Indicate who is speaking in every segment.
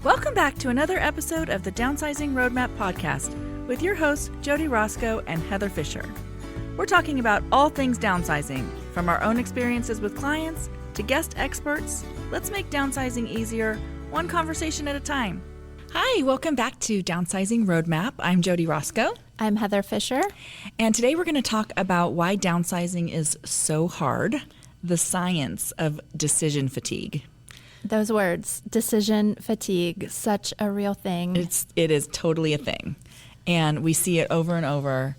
Speaker 1: Welcome back to another episode of the Downsizing Roadmap podcast with your hosts, Jody Roscoe and Heather Fisher. We're talking about all things downsizing, from our own experiences with clients to guest experts. Let's make downsizing easier, one conversation at a time. Hi, welcome back to Downsizing Roadmap. I'm Jody Roscoe.
Speaker 2: I'm Heather Fisher.
Speaker 1: And today we're going to talk about why downsizing is so hard, the science of decision fatigue.
Speaker 2: Those words, decision fatigue, such a real thing.
Speaker 1: It is totally a thing. And we see it over and over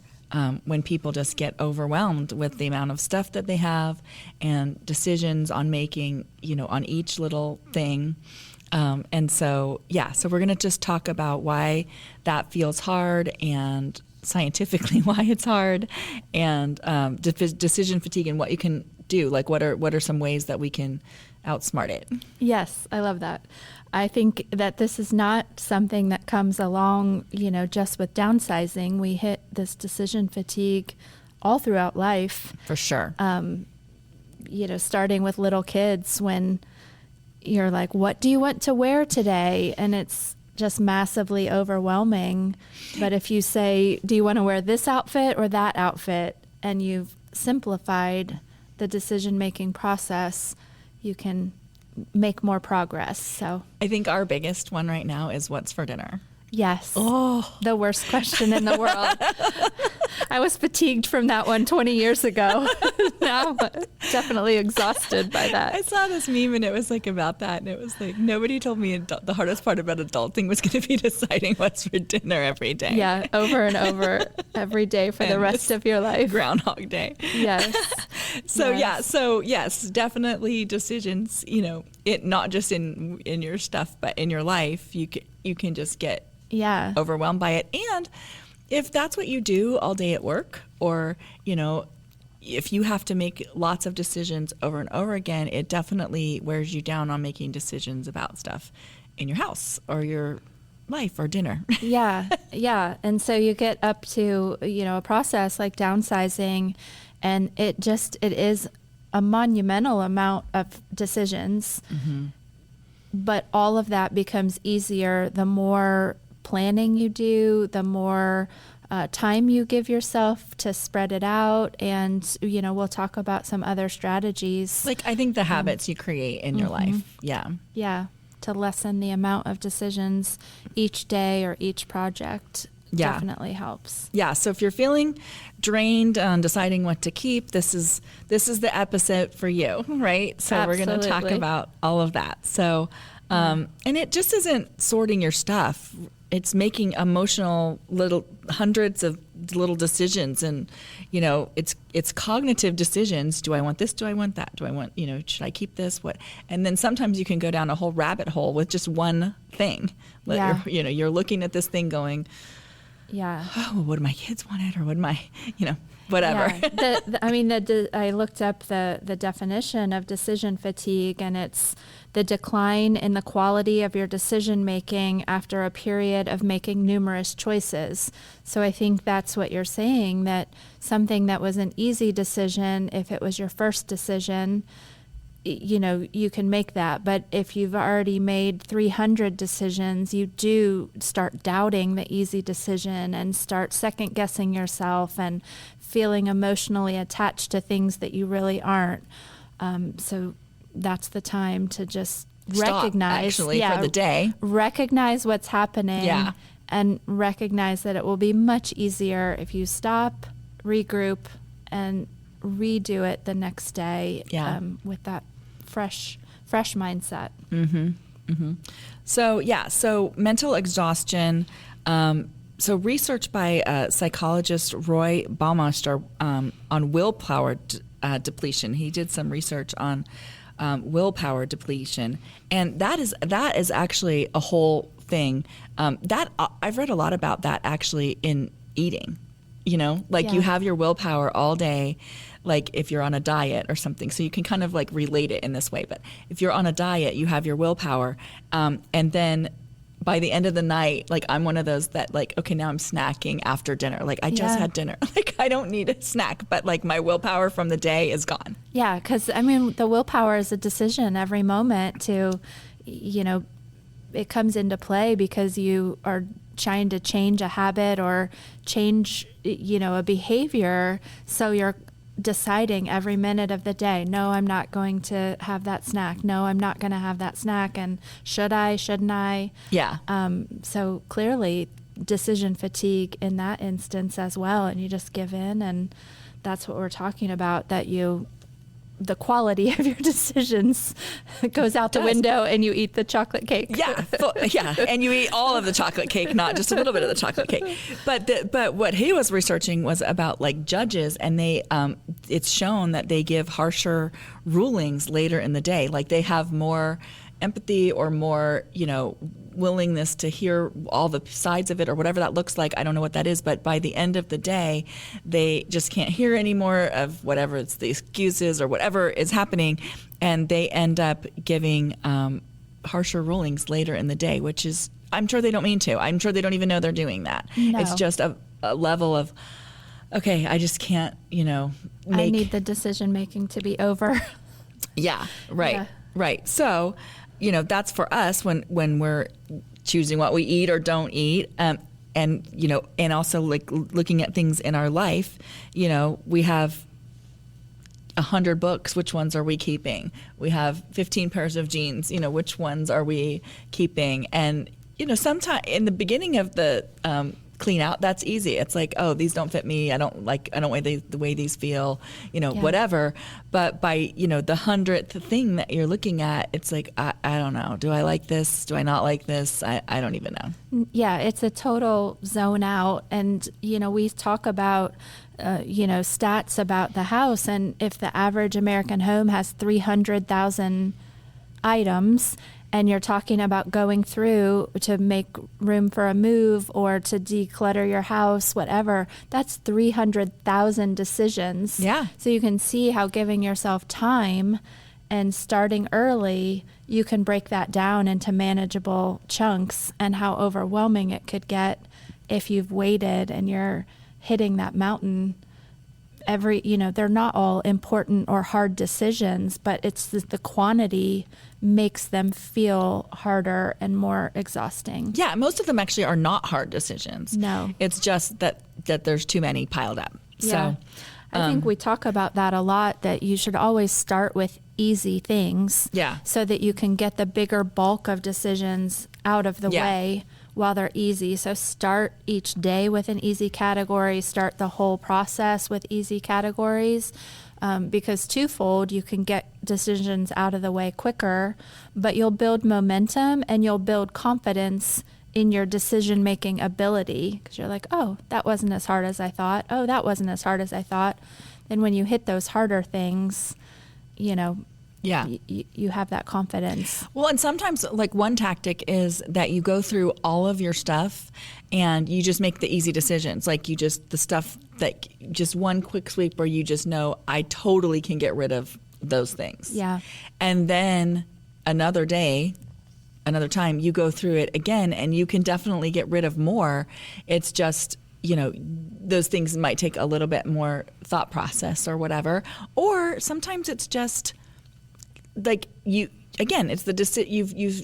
Speaker 1: when people just get overwhelmed with the amount of stuff that they have and decisions on making, on each little thing. So we're going to just talk about why that feels hard and scientifically why it's hard and decision fatigue and what you can do. Like what are some ways that we can outsmart it?
Speaker 2: Yes, I love that. I think that this is not something that comes along, just with downsizing. We hit this decision fatigue all throughout life.
Speaker 1: For sure.
Speaker 2: Starting with little kids when you're like, what do you want to wear today? And it's just massively overwhelming. But if you say, do you want to wear this outfit or that outfit? And you've simplified the decision-making process, you can make more progress. So
Speaker 1: I think our biggest one right now is what's for dinner.
Speaker 2: Yes.
Speaker 1: Oh,
Speaker 2: the worst question in the world. I was fatigued from that one 20 years ago. Now I'm definitely exhausted by that.
Speaker 1: I saw this meme and it was like about that. And it was like, nobody told me the hardest part about adulting was going to be deciding what's for dinner every day.
Speaker 2: Yeah, over and over every day for the rest of your life.
Speaker 1: Groundhog Day.
Speaker 2: Yes.
Speaker 1: Yes, definitely decisions, it not just in your stuff, but in your life, you can just get overwhelmed by it. And if that's what you do all day at work, or, if you have to make lots of decisions over and over again, it definitely wears you down on making decisions about stuff in your house or your life or dinner.
Speaker 2: Yeah. And so you get up to, a process like downsizing, and it is a monumental amount of decisions. Mm-hmm. But all of that becomes easier the more planning you do, the more time you give yourself to spread it out. And, we'll talk about some other strategies.
Speaker 1: Like, I think the habits you create in your life. Yeah.
Speaker 2: Yeah. To lessen the amount of decisions each day or each project definitely helps.
Speaker 1: Yeah. So if you're feeling drained on deciding what to keep, this is the episode for you, right? So
Speaker 2: Absolutely.
Speaker 1: We're going to talk about all of that. So, and it just isn't sorting your stuff. It's making emotional hundreds of little decisions, and it's cognitive decisions. Do I want this? Do I want that? Do I want should I keep this? What? And then sometimes you can go down a whole rabbit hole with just one thing. You're looking at this thing going, oh, what do my kids want it, or what am I, whatever.
Speaker 2: Yeah. I looked up the definition of decision fatigue, and it's the decline in the quality of your decision making after a period of making numerous choices. So I think that's what you're saying, that something that was an easy decision, if it was your first decision, you can make that. But if you've already made 300 decisions, you do start doubting the easy decision and start second guessing yourself and feeling emotionally attached to things that you really aren't. So that's the time to just recognize,
Speaker 1: for the day,
Speaker 2: recognize what's happening, and recognize that it will be much easier if you stop, regroup, and redo it the next day with that fresh mindset.
Speaker 1: Mm-hmm. Mm-hmm. So mental exhaustion. So research by psychologist Roy Baumeister on willpower depletion. He did some research on willpower depletion, and that is actually a whole thing. That I've read a lot about that actually in eating. You have your willpower all day, like if you're on a diet or something. So you can kind of like relate it in this way. But if you're on a diet, you have your willpower, and then by the end of the night, like I'm one of those that like, okay, now I'm snacking after dinner. Like I just had dinner. Like I don't need a snack, but like my willpower from the day is gone.
Speaker 2: Yeah, because the willpower is a decision every moment to, it comes into play because you are trying to change a habit or change, a behavior. So you're deciding every minute of the day, no, I'm not going to have that snack. No, I'm not going to have that snack. And should I, shouldn't I?
Speaker 1: Yeah.
Speaker 2: So clearly decision fatigue in that instance as well. And you just give in. And that's what we're talking about, that the quality of your decisions goes out the window and you eat the chocolate cake.
Speaker 1: Yeah. Yeah. And you eat all of the chocolate cake, not just a little bit of the chocolate cake. But what he was researching was about like judges, and they, it's shown that they give harsher rulings later in the day. Like they have more empathy or more, willingness to hear all the sides of it or whatever that looks like. I don't know what that is, but by the end of the day, they just can't hear any more of whatever it's the excuses or whatever is happening, and they end up giving harsher rulings later in the day, which is, I'm sure they don't mean to. I'm sure they don't even know they're doing that.
Speaker 2: No.
Speaker 1: It's just a level of, okay, I just can't,
Speaker 2: I need the decision making to be over.
Speaker 1: Yeah, right,
Speaker 2: Yeah.
Speaker 1: right. So, that's for us when we're choosing what we eat or don't eat. And also like looking at things in our life, we have 100 books. Which ones are we keeping? We have 15 pairs of jeans. Which ones are we keeping? And, sometime in the beginning of the clean out, that's easy. It's like, oh, these don't fit me. I don't like the way these feel, whatever. But by, the 100th thing that you're looking at, it's like, I don't know. Do I like this? Do I not like this? I don't even know.
Speaker 2: Yeah, it's a total zone out. And, we talk about, stats about the house. And if the average American home has 300,000 items, and you're talking about going through to make room for a move or to declutter your house, whatever, that's 300,000 decisions.
Speaker 1: Yeah.
Speaker 2: So you can see how giving yourself time and starting early, you can break that down into manageable chunks, and how overwhelming it could get if you've waited and you're hitting that mountain. They're not all important or hard decisions, but it's the quantity makes them feel harder and more exhausting.
Speaker 1: Yeah, most of them actually are not hard decisions.
Speaker 2: No.
Speaker 1: It's just that there's too many piled up.
Speaker 2: Yeah.
Speaker 1: So
Speaker 2: I think we talk about that a lot, that you should always start with easy things.
Speaker 1: Yeah.
Speaker 2: So that you can get the bigger bulk of decisions out of the
Speaker 1: Yeah.
Speaker 2: way while they're easy. So start each day with an easy category, start the whole process with easy categories. Because twofold, you can get decisions out of the way quicker, but you'll build momentum and you'll build confidence in your decision-making ability, because you're like, oh, that wasn't as hard as I thought. Oh, that wasn't as hard as I thought. And when you hit those harder things,
Speaker 1: yeah.
Speaker 2: You have that confidence.
Speaker 1: Well, and sometimes like one tactic is that you go through all of your stuff and you just make the easy decisions. Like the stuff that just one quick sweep where you just know I totally can get rid of those things.
Speaker 2: Yeah.
Speaker 1: And then another day, another time you go through it again and you can definitely get rid of more. It's just, those things might take a little bit more thought process or whatever. Or sometimes it's just like it's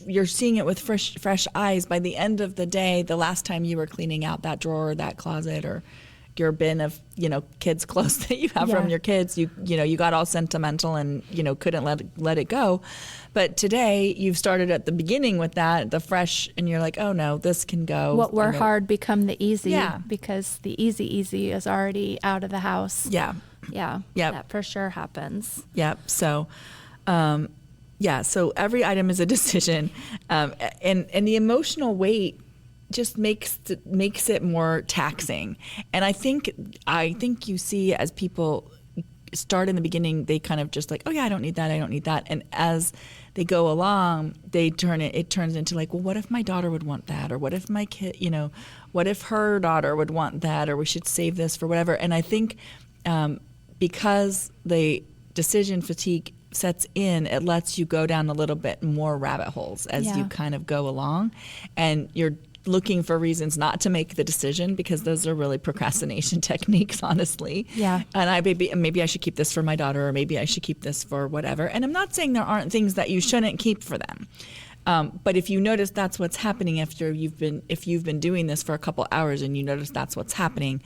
Speaker 1: you're seeing it with fresh eyes. By the end of the day, the last time you were cleaning out that drawer or that closet or your bin of kids' clothes that you have from your kids, you got all sentimental and couldn't let it go. But today you've started at the beginning with that, the fresh, and you're like, oh no, this can go.
Speaker 2: What were hard become the easy.
Speaker 1: Yeah.
Speaker 2: Because the easy is already out of the house.
Speaker 1: Yeah.
Speaker 2: Yeah.
Speaker 1: Yep.
Speaker 2: That for sure happens.
Speaker 1: Yep. So. So every item is a decision, and the emotional weight just makes it more taxing. And I think you see as people start in the beginning, they kind of just like, oh yeah, I don't need that, and as they go along, it turns into like, well, what if my daughter would want that, or what if my kid, what if her daughter would want that, or we should save this for whatever. And I think because the decision fatigue sets in, it lets you go down a little bit more rabbit holes as you kind of go along, and you're looking for reasons not to make the decision, because those are really procrastination techniques, honestly.
Speaker 2: Yeah.
Speaker 1: And maybe I should keep this for my daughter, or maybe I should keep this for whatever. And I'm not saying there aren't things that you shouldn't keep for them. But if you notice that's what's happening after if you've been doing this for a couple hours and you notice that's what's happening,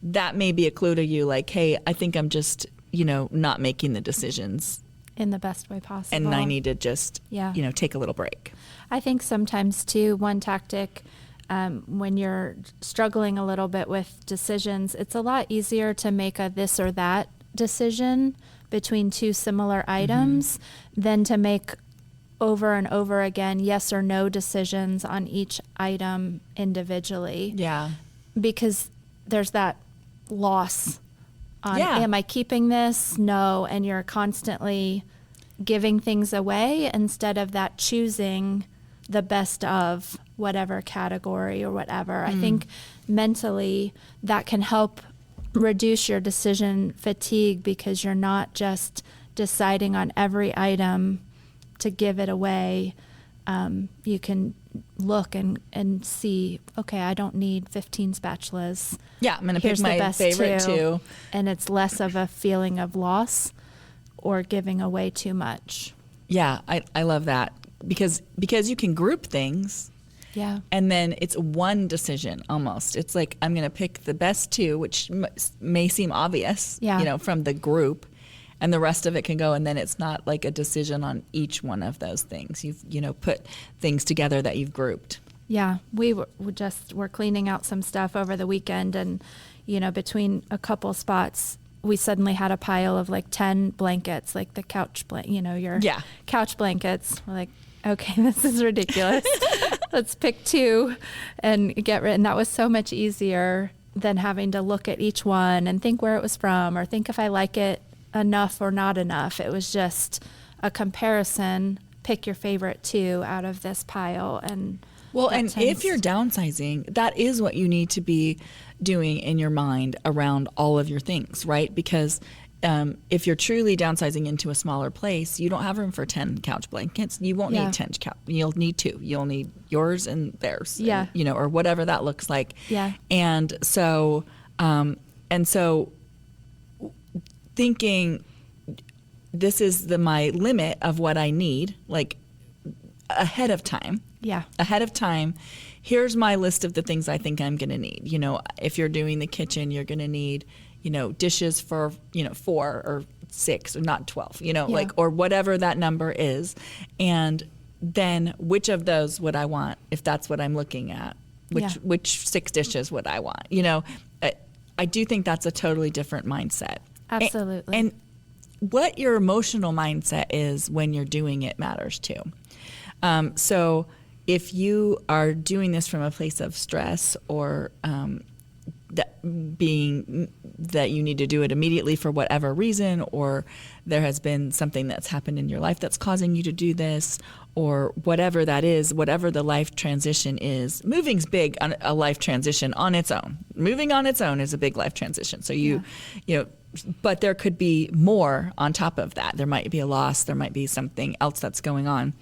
Speaker 1: that may be a clue to you, like, hey, I think I'm just, not making the decisions
Speaker 2: in the best way possible.
Speaker 1: and I need to just,
Speaker 2: Yeah.
Speaker 1: take a little break.
Speaker 2: I think sometimes too, one tactic when you're struggling a little bit with decisions, it's a lot easier to make a this or that decision between two similar items than to make over and over again yes or no decisions on each item individually.
Speaker 1: Yeah.
Speaker 2: Because there's that loss on,
Speaker 1: Yeah.
Speaker 2: am I keeping this? No. And you're constantly giving things away instead of that choosing the best of whatever category or whatever. I think mentally that can help reduce your decision fatigue because you're not just deciding on every item to give it away. You can look and see, okay, I don't need 15 spatulas.
Speaker 1: Yeah, I'm going to pick
Speaker 2: Here's the
Speaker 1: my
Speaker 2: best
Speaker 1: favorite two.
Speaker 2: And it's less of a feeling of loss or giving away too much.
Speaker 1: Yeah, I love that because you can group things.
Speaker 2: Yeah.
Speaker 1: And then it's one decision almost. It's like I'm going to pick the best two, which may seem obvious,
Speaker 2: Yeah.
Speaker 1: From the group, and the rest of it can go. And then it's not like a decision on each one of those things. You've, put things together that you've grouped.
Speaker 2: Yeah, we were cleaning out some stuff over the weekend, and between a couple spots, we suddenly had a pile of like 10 blankets, like the couch your couch blankets. We're like, okay, this is ridiculous. Let's pick two and get rid. And that was so much easier than having to look at each one and think where it was from or think if I like it enough or not enough. It was just a comparison. Pick your favorite two out of this pile. And
Speaker 1: if you're downsizing, that is what you need to be doing in your mind around all of your things, right? Because if you're truly downsizing into a smaller place, you don't have room for 10 couch blankets. You won't need 10 couch. You'll need 2. You'll need yours and theirs.
Speaker 2: Yeah.
Speaker 1: And, or whatever that looks like.
Speaker 2: Yeah.
Speaker 1: And so thinking this is my limit of what I need, like ahead of time.
Speaker 2: Yeah.
Speaker 1: Ahead of time, here's my list of the things I think I'm going to need. If you're doing the kitchen, you're going to need, dishes for, 4 or 6 or not 12, or whatever that number is. And then which of those would I want if that's what I'm looking at? Which 6 dishes would I want? I do think that's a totally different mindset.
Speaker 2: Absolutely.
Speaker 1: And what your emotional mindset is when you're doing it matters too. So if you are doing this from a place of stress or that you need to do it immediately for whatever reason, or there has been something that's happened in your life that's causing you to do this, or whatever that is, whatever the life transition is. Moving's big on a life transition on its own. Moving on its own is a big life transition. So but there could be more on top of that. There might be a loss. There might be something else that's going on.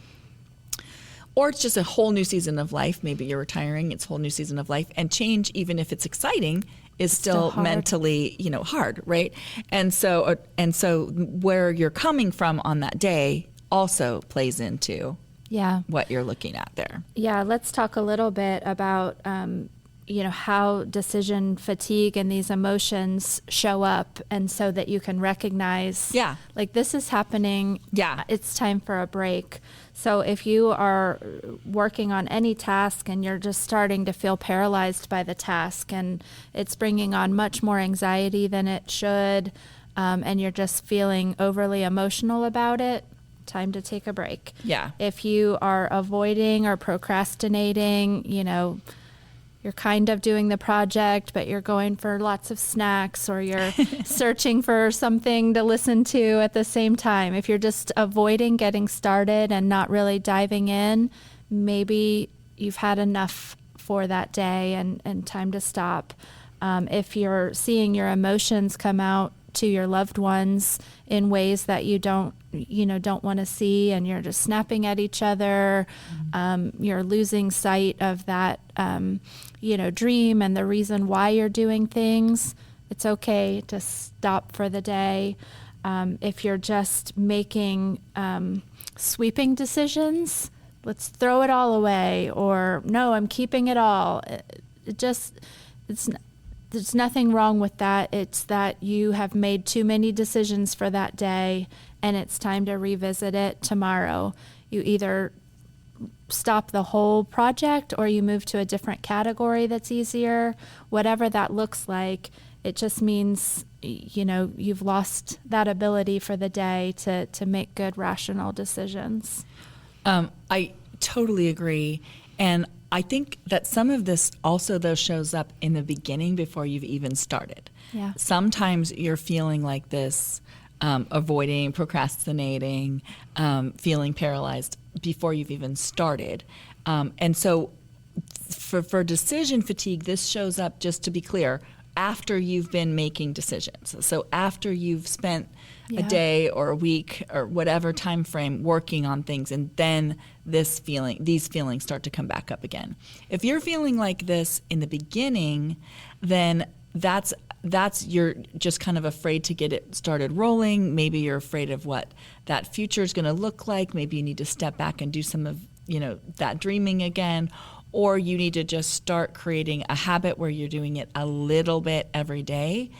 Speaker 1: Or it's just a whole new season of life. Maybe you're retiring. It's a whole new season of life. And change, even if it's exciting, is still mentally, hard, right? And so where you're coming from on that day also plays into what you're looking at there.
Speaker 2: Yeah, let's talk a little bit about how decision fatigue and these emotions show up, and so that you can recognize, like, this is happening. Yeah, it's time for a break. So if you are working on any task and you're just starting to feel paralyzed by the task and it's bringing on much more anxiety than it should, and you're just feeling overly emotional about it, time to take a break.
Speaker 1: Yeah.
Speaker 2: If you are avoiding or procrastinating, you're kind of doing the project, but you're going for lots of snacks, or you're searching for something to listen to at the same time. If you're just avoiding getting started and not really diving in, maybe you've had enough for that day and time to stop. If you're seeing your emotions come out to your loved ones in ways that you don't want to see, and you're just snapping at each other, you're losing sight of that, dream and the reason why you're doing things, it's okay to stop for the day. If you're just making sweeping decisions let's throw it all away, or no, I'm keeping it all. There's nothing wrong with that. It's that you have made too many decisions for that day, and it's time to revisit it tomorrow. You either stop the whole project or you move to a different category that's easier. Whatever that looks like, it just means, you've lost that ability for the day to make good, rational decisions.
Speaker 1: I totally agree. And I think that some of this also, though, shows up in the beginning before you've even started.
Speaker 2: Yeah.
Speaker 1: Sometimes you're feeling like this, avoiding, procrastinating, feeling paralyzed before you've even started. And so for decision fatigue, this shows up, just to be clear, after you've been making decisions. So after you've spent a day or a week or whatever time frame working on things, and then these feelings start to come back up again. If you're feeling like this in the beginning, then that's you're just kind of afraid to get it started rolling. Maybe you're afraid of what that future is going to look like. Maybe you need to step back and do some of that dreaming again. Or you need to just start creating a habit where you're doing it a little bit every day,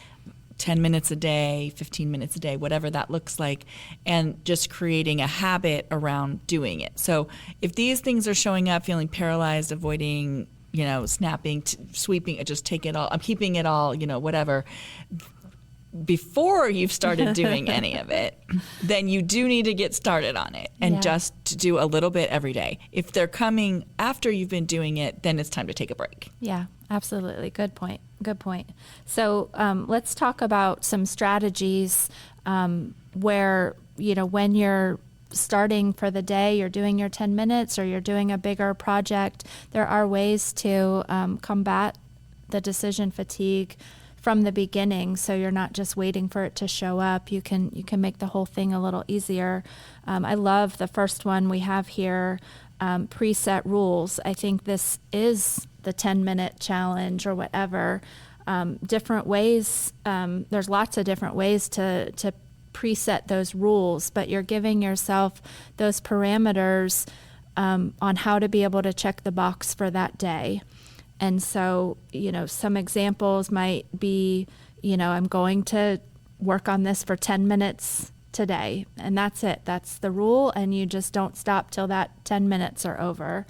Speaker 1: 10 minutes a day, 15 minutes a day, whatever that looks like, and just creating a habit around doing it. So if these things are showing up, feeling paralyzed, avoiding, snapping, sweeping, just take it all, I'm keeping it all, whatever, before you've started doing any of it, then you do need to get started on it and just to do a little bit every day. If they're coming after you've been doing it, then it's time to take a break.
Speaker 2: Yeah, absolutely. Good point. So let's talk about some strategies where, when you're starting for the day, you're doing your 10 minutes or you're doing a bigger project, there are ways to combat the decision fatigue from the beginning, so you're not just waiting for it to show up. You can make the whole thing a little easier. I love the first one we have here, preset rules. I think this is the 10-minute challenge or whatever. Different ways, there's lots of different ways to preset those rules, but you're giving yourself those parameters on how to be able to check the box for that day. And so, some examples might be, I'm going to work on this for 10 minutes today, and that's it. That's the rule, and you just don't stop till that 10 minutes are over.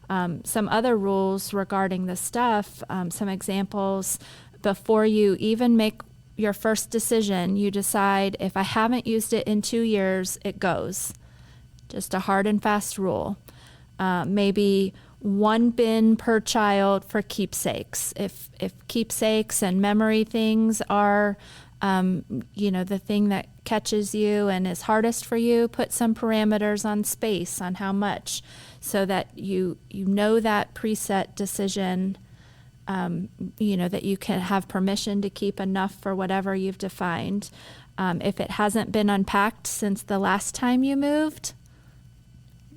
Speaker 2: Some other rules regarding the stuff, some examples, before you even make your first decision, you decide, if I haven't used it in 2 years, it goes. Just a hard and fast rule. Maybe 1 bin per child for keepsakes. If keepsakes and memory things are, the thing that catches you and is hardest for you, put some parameters on space, on how much, so that you know that preset decision, that you can have permission to keep enough for whatever you've defined. If it hasn't been unpacked since the last time you moved,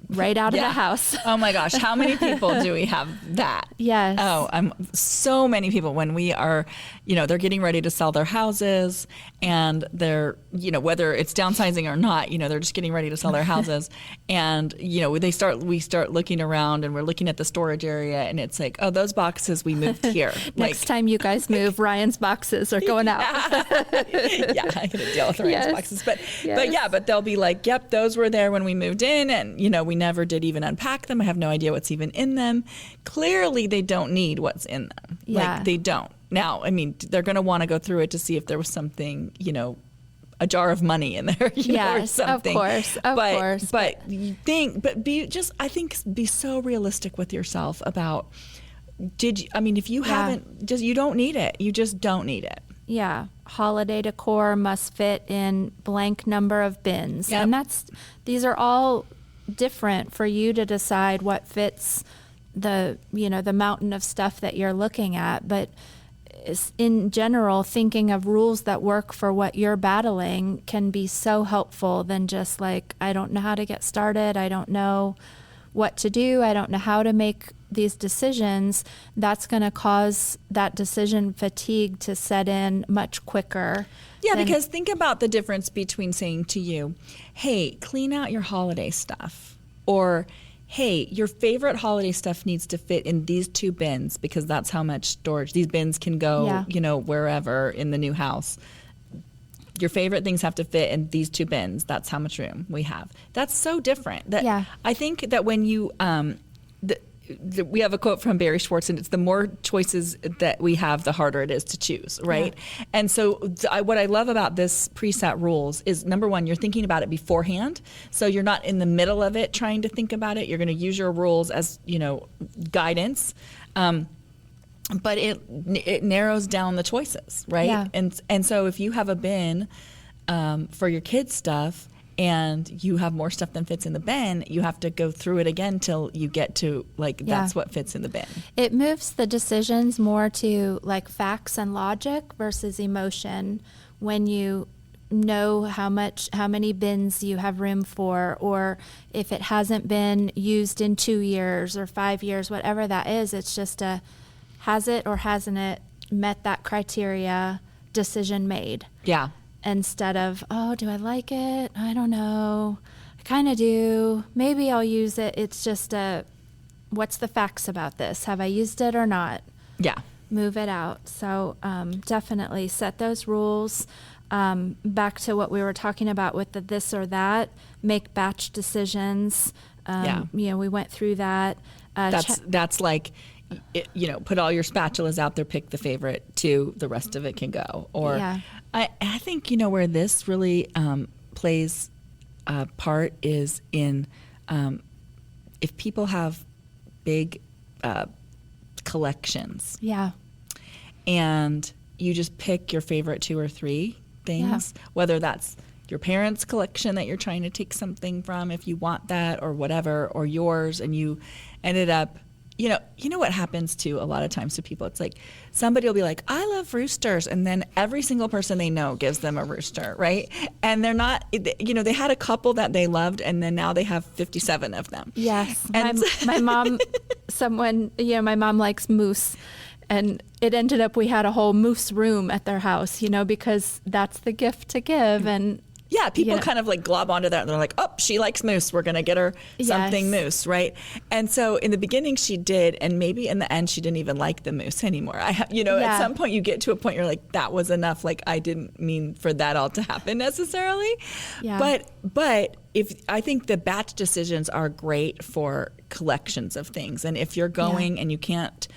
Speaker 2: right out of the house.
Speaker 1: Oh my gosh, how many people do we have that?
Speaker 2: Yes.
Speaker 1: Oh, so many people when we are, they're getting ready to sell their houses, and they're, whether it's downsizing or not, they're just getting ready to sell their houses, and we start looking around, and we're looking at the storage area, and it's like, oh, those boxes we moved here.
Speaker 2: Next time you guys move, Ryan's boxes are going out.
Speaker 1: Yeah, I gotta deal with Ryan's boxes, but they'll be like, yep, those were there when we moved in, and we never did even unpack them. I have no idea what's even in them. Clearly, they don't need what's in them.
Speaker 2: Yeah.
Speaker 1: Like, they don't. Now, they're going to want to go through it to see if there was something, a jar of money in there, or something.
Speaker 2: Of course.
Speaker 1: But be so realistic with yourself about, if you haven't, you don't need it. You just don't need it.
Speaker 2: Yeah. Holiday decor must fit in blank number of bins.
Speaker 1: Yep.
Speaker 2: And these are all different for you to decide what fits the mountain of stuff that you're looking at. But in general, thinking of rules that work for what you're battling can be so helpful than just like, I don't know how to get started. I don't know what to do. I don't know how to make these decisions. That's going to cause that decision fatigue to set in much quicker.
Speaker 1: Yeah, because think about the difference between saying to you, hey, clean out your holiday stuff, or hey, your favorite holiday stuff needs to fit in these 2 bins because that's how much storage these bins can go, wherever in the new house. Your favorite things have to fit in these 2 bins. That's how much room we have. That's so different. I think that when you, we have a quote from Barry Schwartz, and it's the more choices that we have, the harder it is to choose, right? Yeah. And so what I love about this preset rules is, number one, you're thinking about it beforehand. So you're not in the middle of it trying to think about it. You're going to use your rules as, guidance. But it narrows down the choices, right? Yeah. And so if you have a bin for your kids' stuff, and you have more stuff than fits in the bin, you have to go through it again till you get to that's what fits in the bin.
Speaker 2: It moves the decisions more to facts and logic versus emotion when you know how many bins you have room for, or if it hasn't been used in 2 years or 5 years, whatever that is. It's just has it or hasn't it met that criteria, decision made.
Speaker 1: Yeah.
Speaker 2: Instead of, oh, do I like it? I don't know. I kind of do. Maybe I'll use it. It's just what's the facts about this? Have I used it or not?
Speaker 1: Yeah.
Speaker 2: Move it out. So definitely set those rules. Back to what we were talking about with the this or that, make batch decisions. We went through that.
Speaker 1: That's like, put all your spatulas out there, pick the favorite 2, the rest of it can go. Or I think, where this really plays a part is in if people have big collections.
Speaker 2: Yeah.
Speaker 1: And you just pick your favorite 2 or 3 things, whether that's your parents' collection that you're trying to take something from, if you want that, or whatever, or yours, and you ended up, you know what happens to a lot of times to people? It's like somebody will be like, I love roosters, and then every single person they know gives them a rooster, right? And they're not, they had a couple that they loved, and then now they have 57 of them.
Speaker 2: Yes. And my mom, my mom likes moose. And it ended up we had a whole moose room at their house, because that's the gift to give. And
Speaker 1: yeah, people kind of glob onto that, and they're like, oh, she likes moose. We're going to get her something moose, right? And so in the beginning she did, and maybe in the end she didn't even like the moose anymore. At some point you get to a point you're like, that was enough. I didn't mean for that all to happen necessarily. Yeah. But I think the batch decisions are great for collections of things. And if you're going and you can't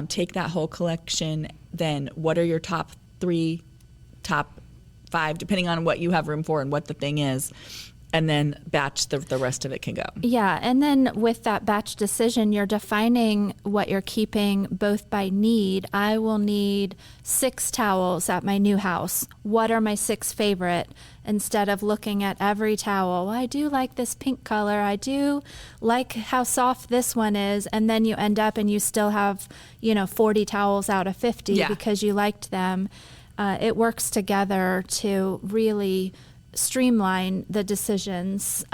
Speaker 1: take that whole collection, then what are your top 3, top 5, depending on what you have room for and what the thing is, and then batch the rest of it can go.
Speaker 2: Yeah, and then with that batch decision, you're defining what you're keeping both by need. I will need 6 towels at my new house. What are my 6 favorite? Instead of looking at every towel, well, I do like this pink color. I do like how soft this one is. And then you end up and you still have, 40 towels out of 50 because you liked them. It works together to really streamline the decisions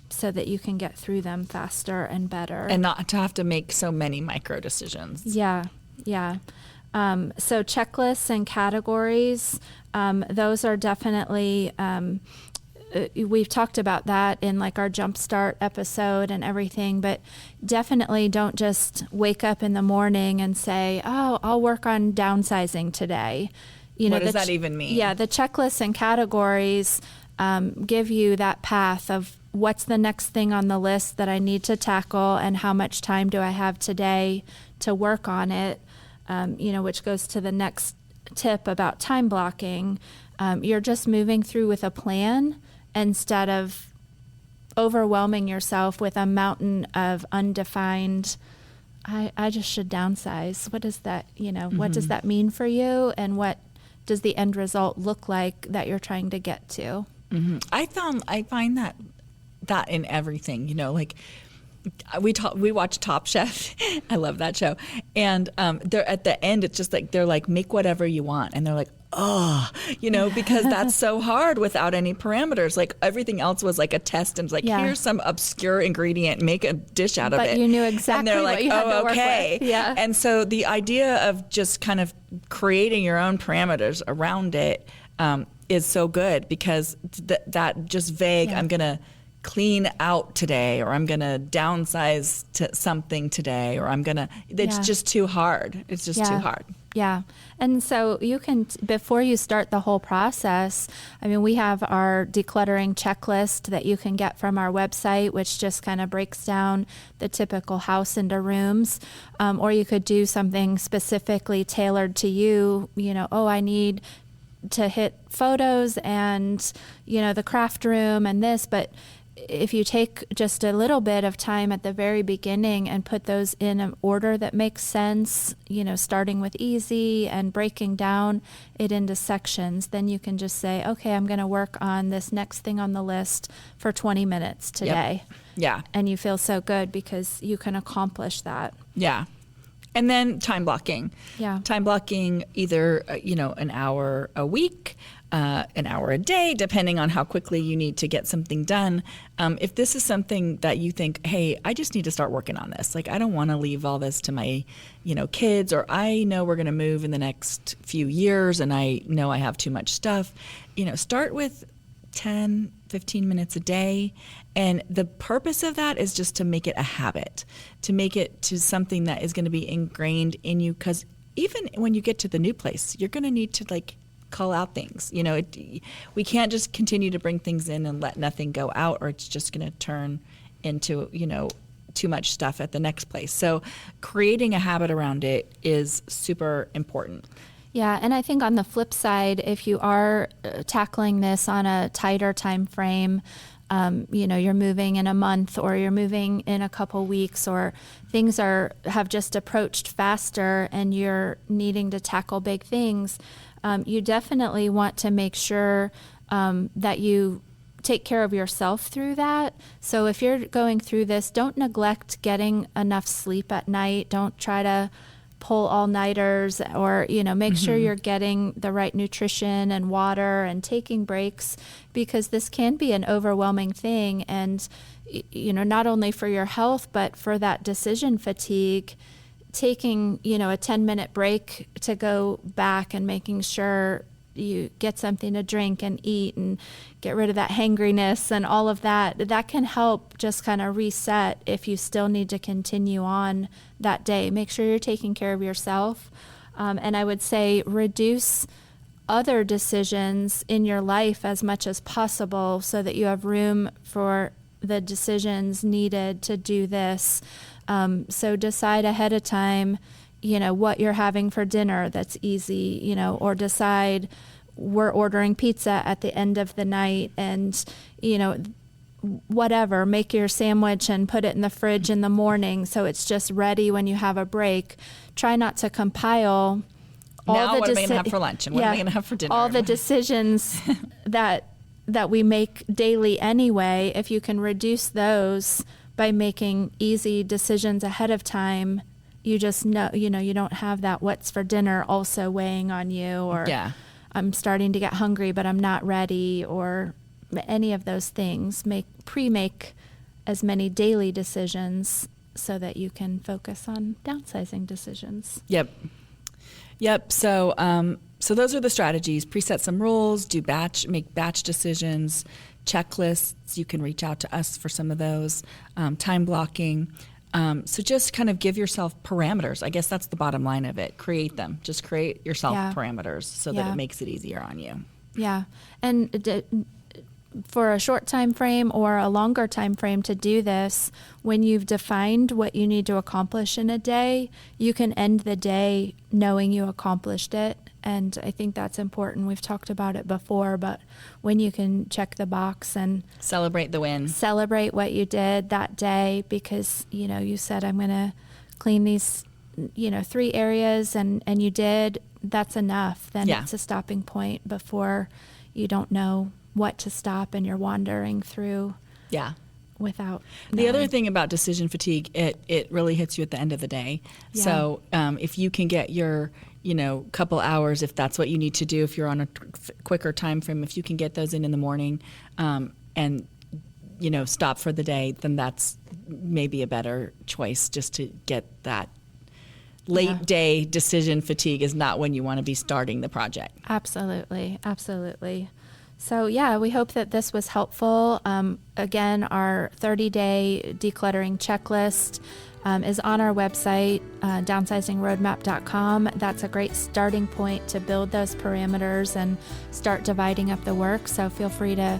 Speaker 2: so that you can get through them faster and better.
Speaker 1: And not to have to make so many micro decisions.
Speaker 2: Yeah. So checklists and categories, those are definitely, we've talked about that in our Jumpstart episode and everything, but definitely don't just wake up in the morning and say, oh, I'll work on downsizing today.
Speaker 1: What does that even mean?
Speaker 2: Yeah, the checklists and categories give you that path of what's the next thing on the list that I need to tackle and how much time do I have today to work on it, which goes to the next tip about time blocking. You're just moving through with a plan instead of overwhelming yourself with a mountain of undefined, I just should downsize. What does that, what does that mean for you? And what does the end result look like that you're trying to get to?
Speaker 1: Mm-hmm. I find that in everything, we watch Top Chef. I love that show. And they're at the end, it's just they're like, make whatever you want. And they're like, oh, because that's so hard without any parameters. Everything else was a test, and it's here's some obscure ingredient, make a dish out of it.
Speaker 2: But you knew exactly
Speaker 1: and they're
Speaker 2: what you had to work with. Yeah.
Speaker 1: And so the idea of just kind of creating your own parameters around it is so good, because that just vague, I'm going to clean out today, or I'm going to downsize to something today, or it's just too hard. It's just too hard.
Speaker 2: Yeah. And so you can, before you start the whole process, I mean, we have our decluttering checklist that you can get from our website, which just kind of breaks down the typical house into rooms. Or you could do something specifically tailored to you, I need to hit photos and, the craft room and this, but if you take just a little bit of time at the very beginning and put those in an order that makes sense, starting with easy and breaking down it into sections, then you can just say, okay, I'm going to work on this next thing on the list for 20 minutes today.
Speaker 1: Yep. Yeah.
Speaker 2: And you feel so good because you can accomplish that.
Speaker 1: Yeah. And then time blocking.
Speaker 2: Yeah.
Speaker 1: Time blocking either, an hour a week, an hour a day, depending on how quickly you need to get something done. If this is something that you think, hey, I just need to start working on this. Like, I don't want to leave all this to my, kids, or I know we're going to move in the next few years and I know I have too much stuff. Start with 10, 15 minutes a day. And the purpose of that is just to make it a habit, to make it to something that is going to be ingrained in you. Because even when you get to the new place, you're going to need to call out things. We can't just continue to bring things in and let nothing go out, or it's just going to turn into, too much stuff at the next place. So creating a habit around it is super important.
Speaker 2: Yeah, and I think on the flip side, if you are tackling this on a tighter time frame, you're moving in a month, or you're moving in a couple weeks, or things have just approached faster and you're needing to tackle big things, you definitely want to make sure that you take care of yourself through that. So if you're going through this, don't neglect getting enough sleep at night. Don't try to pull all-nighters, or make sure you're getting the right nutrition and water and taking breaks, because this can be an overwhelming thing. And not only for your health, but for that decision fatigue, taking a 10-minute break to go back and making sure you get something to drink and eat and get rid of that hangriness and all of that can help just kind of reset if you still need to continue on that day. Make sure you're taking care of yourself. And I would say reduce other decisions in your life as much as possible so that you have room for the decisions needed to do this. So decide ahead of time, what you're having for dinner that's easy, or decide we're ordering pizza at the end of the night, and, whatever, make your sandwich and put it in the fridge in the morning so it's just ready when you have a break. Try not to compile all
Speaker 1: now
Speaker 2: the
Speaker 1: what am I going to have for lunch and what am I going to have for dinner?
Speaker 2: All the decisions that we make daily anyway. If you can reduce those by making easy decisions ahead of time, you just know, you don't have that what's for dinner also weighing on you, or I'm starting to get hungry, but I'm not ready, or any of those things. Pre-make as many daily decisions so that you can focus on downsizing decisions.
Speaker 1: Yep. So, so those are the strategies. Preset some rules, make batch decisions, checklists. You can reach out to us for some of those. Time blocking. So just kind of give yourself parameters. I guess that's the bottom line of it. Create them. Just create yourself parameters so that it makes it easier on you.
Speaker 2: Yeah. And for a short time frame or a longer time frame to do this, when you've defined what you need to accomplish in a day, you can end the day knowing you accomplished it. And I think that's important. We've talked about it before, but when you can check the box and
Speaker 1: celebrate the win, celebrate
Speaker 2: what you did that day, because, you said, I'm going to clean these, 3 areas and you did, that's enough. Then it's a stopping point before you don't know what to stop and you're wandering through. Yeah. Without knowing.
Speaker 1: The other thing about decision fatigue, it really hits you at the end of the day. Yeah. So if you can get your, couple hours, if that's what you need to do, if you're on a quicker time frame, if you can get those in the morning and, stop for the day, then that's maybe a better choice, just to get that late day decision fatigue is not when you want to be starting the project.
Speaker 2: Absolutely. So yeah, we hope that this was helpful. Again, our 30-day decluttering checklist is on our website, downsizingroadmap.com. That's a great starting point to build those parameters and start dividing up the work. So feel free to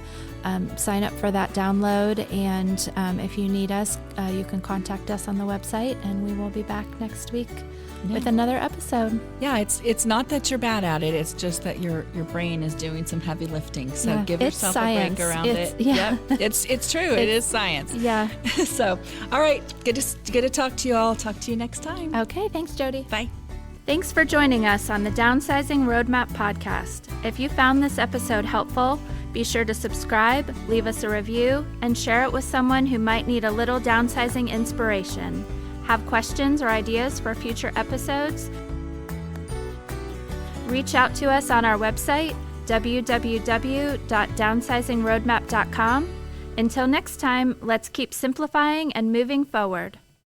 Speaker 2: sign up for that download. And if you need us, you can contact us on the website, and we will be back next week with another episode.
Speaker 1: Yeah, it's not that you're bad at it. It's just that your brain is doing some heavy lifting. So give yourself
Speaker 2: science.
Speaker 1: a break around it.
Speaker 2: Yeah.
Speaker 1: Yep. It's true. It is science.
Speaker 2: Yeah.
Speaker 1: So, all right. Good to talk to you all. Talk to you next time.
Speaker 2: Okay. Thanks, Jody.
Speaker 1: Bye.
Speaker 2: Thanks for joining us on the Downsizing Roadmap podcast. If you found this episode helpful, be sure to subscribe, leave us a review, and share it with someone who might need a little downsizing inspiration. Have questions or ideas for future episodes? Reach out to us on our website, www.downsizingroadmap.com. Until next time, let's keep simplifying and moving forward.